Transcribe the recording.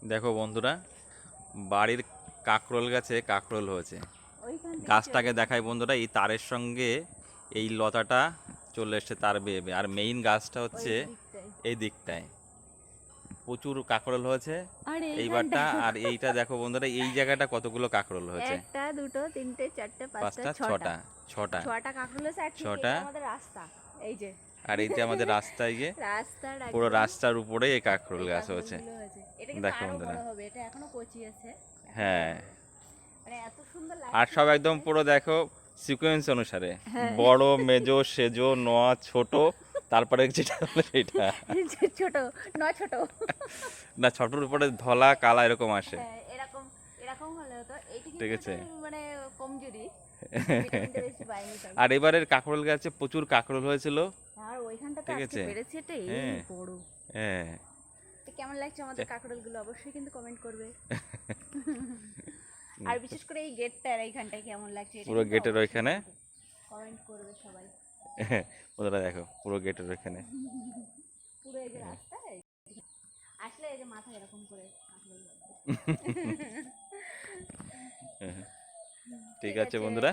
দেখো বন্ধুরা, বাড়ির কাকরোল গাছে কাকরোল হয়েছে। গাছটাকে দেখাই বন্ধুরা, এই তারের সঙ্গে এই লতাটা চলে এসছে তার বেয়ে বেয়ে। আর মেইন গাছটা হচ্ছে এই দিকটায় প্রচুর কাকরোল হয়েছে এইবারটা। আর এইটা দেখো বন্ধুরা, এই জায়গাটা কতগুলো কাকরোল হয়েছে, একটা দুটো তিনটে চারটে পাঁচটা ছটা ছটা ছটা কাকরোল হয়েছে। আর ছটা। আমাদের রাস্তা এই যে, আর এই যে আমাদের রাস্তায় গিয়ে রাস্তার পুরো রাস্তার উপরে এই কাকরোল গাছ হয়েছে। এটা কিন্তু দেখো আরো বন্ধুরা, বড় হবে, এটা এখনো কচি আছে। হ্যাঁ, মানে এত সুন্দর আর লাগছে সব একদম পুরো দেখো সিকোয়েন্স অনুসারে, হ্যাঁ। বড় মেজো সেজো নোয়া ছোট, তারপরে যেটা হলো সেটা ছোট ছোট না, ছোটর উপরে ধলা কালা এরকম আসে। হ্যাঁ, এরকম এরকম হলে তো এইটা ঠিক কিন্তু আছে। মানে কমজোরি, ভিটামিনটা বেশি পাইনি তাই। আর এবারের কাকরোল গাছে প্রচুর কাকরোল হয়েছিল। আর ওইখানটা তো ঠিক আজকে আছে। পেরেছে, এটা এই হ্যাঁ বড়। হ্যাঁ। তো কেমন লাগছে আমাদের কাকরোলগুলো অবশ্যই কিন্তু কমেন্ট করবে। আর বিশেষ করে এই গেটটার এইখানটায় কেমন লাগছে, পুরো গেটের ওইখানে কমেন্ট করবে সবাই। ওরা দেখো পুরো গেটের ওইখানে পুরো এই যে রাস্তা, আসলে এই যে মাথা এরকম করে ঠিক আছে বন্ধুরা।